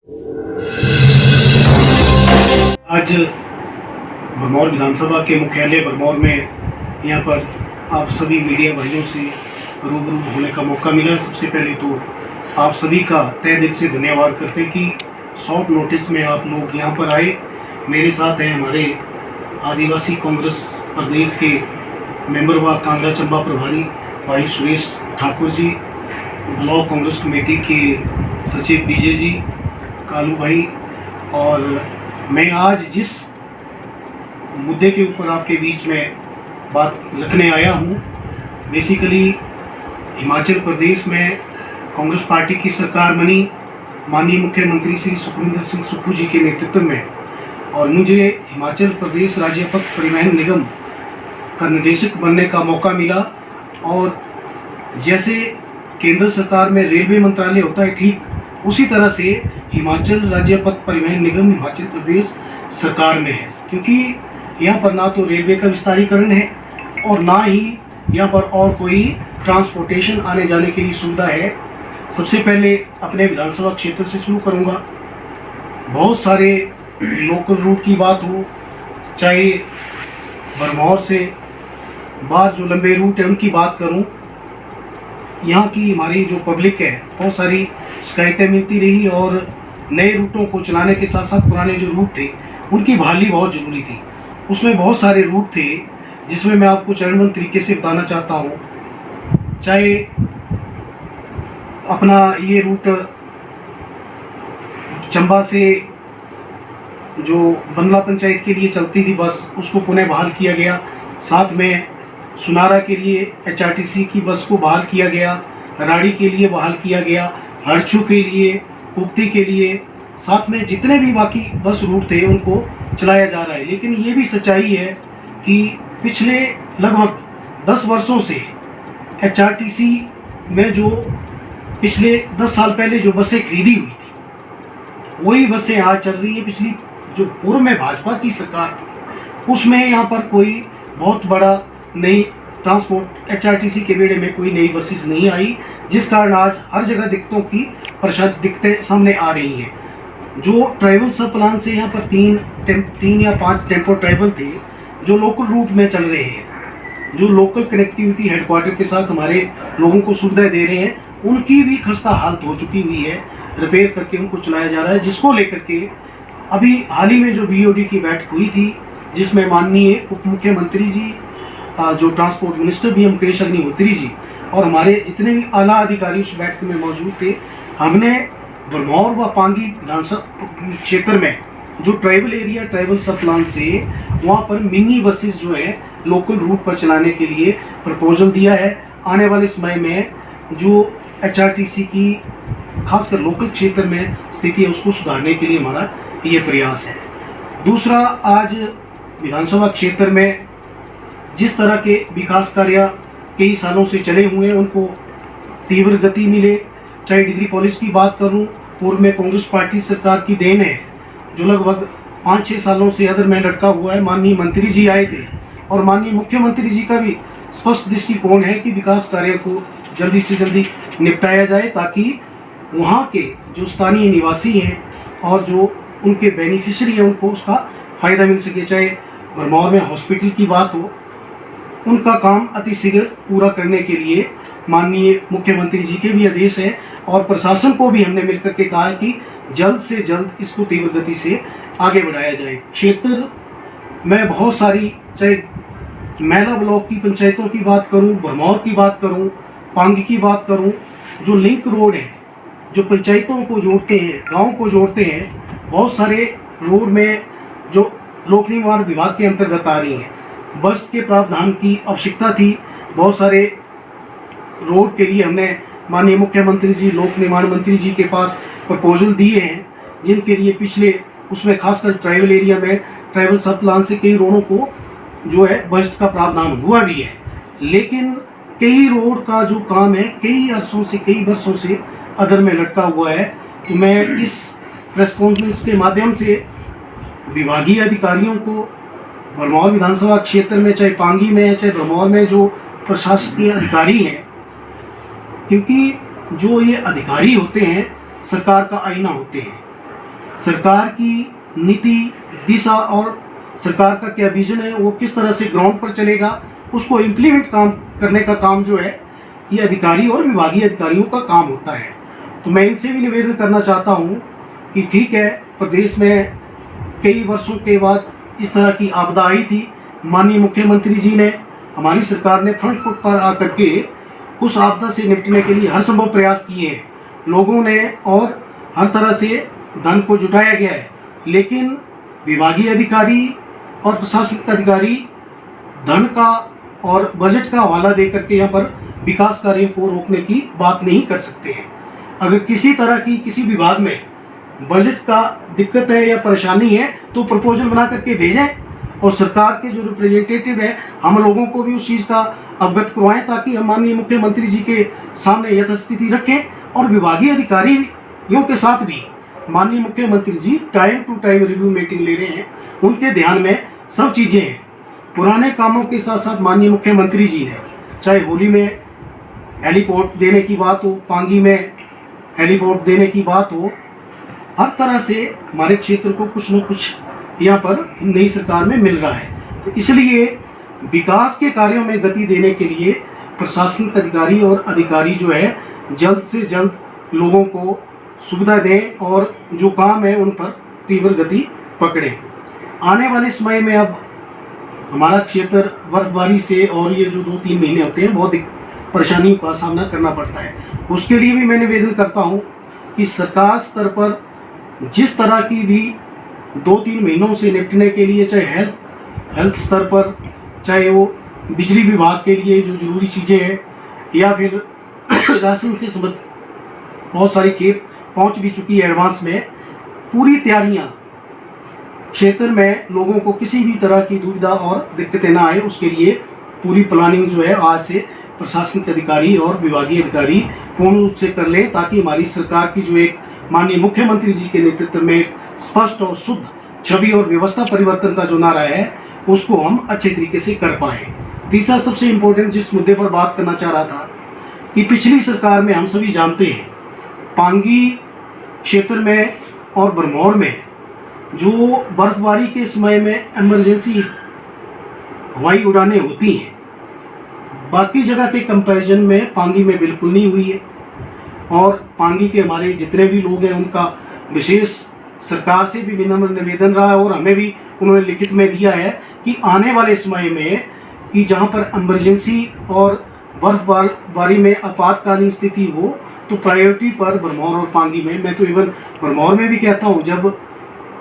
आज भरमौर विधानसभा के मुख्यालय भरमौर में यहाँ पर आप सभी मीडिया भाइयों से रूबरू होने का मौका मिला। सबसे पहले तो आप सभी का तहे दिल से धन्यवाद करते कि शॉर्ट नोटिस में आप लोग यहाँ पर आए। मेरे साथ हैं हमारे आदिवासी कांग्रेस प्रदेश के मेंबर व कांगड़ा चंबा प्रभारी भाई सुरेश ठाकुर जी, ब्लॉक कांग्रेस कमेटी के सचिव विजय जी, कालू भाई, और मैं आज जिस मुद्दे के ऊपर आपके बीच में बात रखने आया हूँ, बेसिकली हिमाचल प्रदेश में कांग्रेस पार्टी की सरकार बनी माननीय मुख्यमंत्री श्री सुखविंदर सिंह सुक्खू जी के नेतृत्व में, और मुझे हिमाचल प्रदेश राज्य पथ परिवहन निगम का निदेशक बनने का मौका मिला। और जैसे केंद्र सरकार में रेलवे मंत्रालय होता है, ठीक उसी तरह से हिमाचल राज्य पथ परिवहन निगम हिमाचल प्रदेश सरकार में है, क्योंकि यहाँ पर ना तो रेलवे का विस्तारीकरण है और ना ही यहाँ पर और कोई ट्रांसपोर्टेशन आने जाने के लिए सुविधा है। सबसे पहले अपने विधानसभा क्षेत्र से शुरू करूँगा। बहुत सारे लोकल रूट की बात हो, चाहे भरमौर से बाहर जो लंबे रूट है उनकी बात करूं, यहाँ की हमारी जो पब्लिक है बहुत सारी शिकायतें मिलती रही, और नए रूटों को चलाने के साथ साथ पुराने जो रूट थे उनकी बहाली बहुत ज़रूरी थी। उसमें बहुत सारे रूट थे जिसमें मैं आपको चरणबद्ध तरीके से बताना चाहता हूँ। चाहे अपना ये रूट चंबा से जो बंदला पंचायत के लिए चलती थी बस, उसको पुनः बहाल किया गया। साथ में सुनारा के लिए HRTC की बस को बहाल किया गया, राड़ी के लिए बहाल किया गया, हरछू के लिए, कुप्ती के लिए, साथ में जितने भी बाकी बस रूट थे उनको चलाया जा रहा है। लेकिन ये भी सच्चाई है कि पिछले लगभग 10 वर्षों से HRTC में जो पिछले 10 साल पहले जो बसें खरीदी हुई थी वही बसें आज चल रही है। पिछली जो पूर्व में भाजपा की सरकार थी उसमें यहाँ पर कोई बहुत बड़ा नई ट्रांसपोर्ट HRTC के बेड़े में कोई नई बसेस नहीं आई, जिस कारण आज हर जगह दिक्कतें सामने आ रही हैं। जो ट्रैवल सब प्लान से यहाँ पर तीन या 5 टेम्पो ट्रैवल थे जो लोकल रूट में चल रहे हैं, जो लोकल कनेक्टिविटी हेडक्वार्टर के साथ हमारे लोगों को सुविधाएं दे रहे हैं, उनकी भी खस्ता हालत हो चुकी हुई है। रिपेयर करके उनको चलाया जा रहा है, जिसको लेकर के अभी हाल ही में जो BOD की बैठक हुई थी जिसमें माननीय उप मुख्यमंत्री जी, जो ट्रांसपोर्ट मिनिस्टर भी मुकेश अग्निहोत्री जी और हमारे जितने भी आला अधिकारी उस बैठक में मौजूद थे, हमने भरमौर व पांगी विधानसभा क्षेत्र में जो ट्राइबल एरिया ट्राइबल सब प्लान से वहाँ पर मिनी बसेस जो है लोकल रूट पर चलाने के लिए प्रपोजल दिया है। आने वाले समय में जो HRTC की खासकर लोकल क्षेत्र में स्थिति है उसको सुधारने के लिए हमारा ये प्रयास है। दूसरा, आज विधानसभा क्षेत्र में जिस तरह के विकास कार्य कई सालों से चले हुए हैं उनको तीव्र गति मिले। चाहे डिग्री कॉलेज की बात करूं, पूर्व में कांग्रेस पार्टी सरकार की देन है, जो लगभग 5-6 सालों से अदर में लटका हुआ है। माननीय मंत्री जी आए थे और माननीय मुख्यमंत्री जी का भी स्पष्ट दृष्टिकोण है कि विकास कार्य को जल्दी से जल्दी निपटाया जाए, ताकि वहाँ के जो स्थानीय निवासी हैं और जो उनके बेनिफिशियरी हैं उनको उसका फ़ायदा मिल सके। चाहे भरमौर में हॉस्पिटल की बात हो, उनका काम अतिशीघ्र पूरा करने के लिए माननीय मुख्यमंत्री जी के भी आदेश है, और प्रशासन को भी हमने मिलकर के कहा है कि जल्द से जल्द इसको तीव्र गति से आगे बढ़ाया जाए। क्षेत्र में बहुत सारी, चाहे मैला ब्लॉक की पंचायतों की बात करूं, भरमौर की बात करूं, पांगी की बात करूं, जो लिंक रोड है जो पंचायतों को जोड़ते हैं, गाँव को जोड़ते हैं, बहुत सारे रोड में जो लोक निर्माण विभाग के अंतर्गत आ रही हैं, बस के प्रावधान की आवश्यकता थी। बहुत सारे रोड के लिए हमने माननीय मुख्यमंत्री जी, लोक निर्माण मंत्री जी के पास प्रपोजल दिए हैं, जिनके लिए पिछले उसमें खासकर ट्राइबल एरिया में ट्राइबल सब प्लान से कई रोडों को जो है बजट का प्रावधान हुआ भी है। लेकिन कई रोड का जो काम है कई वर्षों से अदर में लटका हुआ है। तो मैं इस प्रेस कॉन्फ्रेंस के माध्यम से विभागीय अधिकारियों को भरमौर विधानसभा क्षेत्र में, चाहे पांगी में चाहे भरमौर में, जो प्रशासकीय अधिकारी हैं, क्योंकि जो ये अधिकारी होते हैं सरकार का आईना होते हैं, सरकार की नीति दिशा और सरकार का क्या विजन है, वो किस तरह से ग्राउंड पर चलेगा, उसको इम्प्लीमेंट करने का काम जो है ये अधिकारी और विभागीय अधिकारियों का काम होता है। तो मैं इनसे भी निवेदन करना चाहता हूँ कि ठीक है, प्रदेश में कई वर्षों के बाद इस तरह की आपदा आई थी, माननीय मुख्यमंत्री जी ने, हमारी सरकार ने फ्रंट फुट पर आकर के उस आपदा से निपटने के लिए हर संभव प्रयास किए हैं लोगों ने, और हर तरह से धन को जुटाया गया है। लेकिन विभागीय अधिकारी और प्रशासनिक अधिकारी धन का और बजट का हवाला दे करके यहाँ पर विकास कार्यों को रोकने की बात नहीं कर सकते हैं। अगर किसी तरह की किसी विभाग में बजट का दिक्कत है या परेशानी है तो प्रपोजल बना करके भेजें, और सरकार के जो रिप्रेजेंटेटिव है हम लोगों को भी उस चीज़ का अवगत करवाएं, ताकि हम माननीय मुख्यमंत्री जी के सामने यथास्थिति रखें। और विभागीय अधिकारियों के साथ भी माननीय मुख्यमंत्री ji time to time review meeting ले रहे हैं, उनके ध्यान में सब चीज़ें हैं। पुराने कामों के साथ साथ माननीय मुख्यमंत्री जी ने, चाहे होली में हेलीपोर्ट देने की बात हो, पांगी में हेलीपोर्ट देने की बात हो, हर तरह से हमारे क्षेत्र को कुछ न कुछ यहाँ पर नई सरकार में मिल रहा है। तो इसलिए विकास के कार्यों में गति देने के लिए प्रशासनिक अधिकारी और अधिकारी जो है जल्द से जल्द लोगों को सुविधा दें और जो काम है उन पर तीव्र गति पकड़ें। आने वाले समय में अब हमारा क्षेत्र बर्फबारी से और ये जो 2-3 महीने होते हैं बहुत परेशानियों का सामना करना पड़ता है। उसके लिए भी मैं निवेदन करता हूँ कि सरकार स्तर पर जिस तरह की भी 2-3 महीनों से निपटने के लिए, चाहे हेल्थ स्तर पर, चाहे वो बिजली विभाग के लिए जो जरूरी चीज़ें हैं, या फिर राशन से संबंधित बहुत सारी खेप पहुंच भी चुकी है एडवांस में, पूरी तैयारियां क्षेत्र में लोगों को किसी भी तरह की दुविधा और दिक्कतें ना आए, उसके लिए पूरी प्लानिंग जो है आज से प्रशासनिक अधिकारी और विभागीय अधिकारी पूर्ण रूप से कर लें, ताकि हमारी सरकार की जो एक माननीय मुख्यमंत्री जी के नेतृत्व में एक स्पष्ट और शुद्ध छवि और व्यवस्था परिवर्तन का जो नारा है उसको हम अच्छे तरीके से कर पाएँ। तीसरा सबसे इम्पोर्टेंट जिस मुद्दे पर बात करना चाह रहा था कि पिछली सरकार में हम सभी जानते हैं पांगी क्षेत्र में और भरमौर में जो बर्फबारी के समय में इमरजेंसी हवाई उड़ानें होती हैं, बाकी जगह के कंपैरिजन में पांगी में बिल्कुल नहीं हुई है। और पांगी के हमारे जितने भी लोग हैं उनका विशेष सरकार से भी विनम्र निवेदन रहा है, और हमें भी उन्होंने लिखित में दिया है कि आने वाले समय में कि जहां पर इमरजेंसी और बर्फबारी में आपातकालीन स्थिति हो तो प्रायोरिटी पर भरमौर और पांगी में, मैं तो इवन भरमौर में भी कहता हूं, जब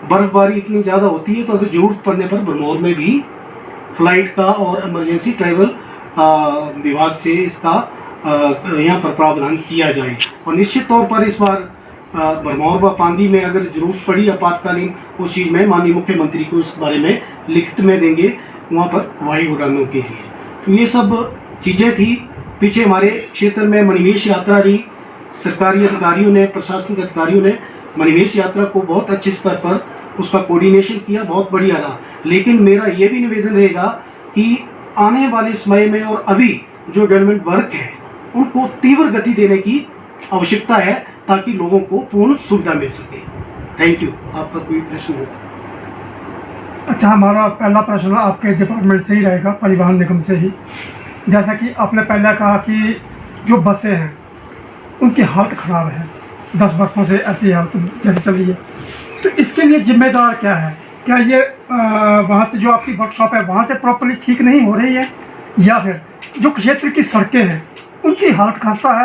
बर्फबारी इतनी ज़्यादा होती है तो अगर ज़रूरत पड़ने पर भरमौर में भी फ्लाइट का और इमरजेंसी ट्रैवल विभाग से इसका यहाँ पर प्रावधान किया जाए। और निश्चित तौर पर इस बार भरमौर व पांगी में अगर ज़रूरत पड़ी आपातकालीन, उस चीज़ में माननीय मुख्यमंत्री को इस बारे में लिखित में देंगे वहाँ पर हवाई उड़ानों के लिए। तो ये सब चीज़ें थी। पीछे हमारे क्षेत्र में मणिमेश यात्रा रही, सरकारी अधिकारियों ने, प्रशासनिक अधिकारियों ने मणिमेश यात्रा को बहुत अच्छे स्तर पर उसका कोऑर्डिनेशन किया, बहुत बढ़िया रहा। लेकिन मेरा ये भी निवेदन रहेगा कि आने वाले समय में और अभी जो डेवलपमेंट वर्क है उनको तीव्र गति देने की आवश्यकता है, ताकि लोगों को पूर्ण सुविधा मिल सके। Thank you. आपका कोई प्रश्न हो? अच्छा, हमारा पहला प्रश्न आपके डिपार्टमेंट से ही रहेगा, परिवहन निगम से ही। जैसा कि आपने पहले कहा कि जो बसें हैं उनकी हालत ख़राब है, 10 वर्षों से ऐसी हालत जैसे चल रही है, तो इसके लिए जिम्मेदार क्या है? क्या ये वहाँ से जो आपकी वर्कशॉप है वहाँ से प्रॉपर्ली ठीक नहीं हो रही है, या फिर जो क्षेत्र की सड़कें हैं उनकी हालत खस्ता है?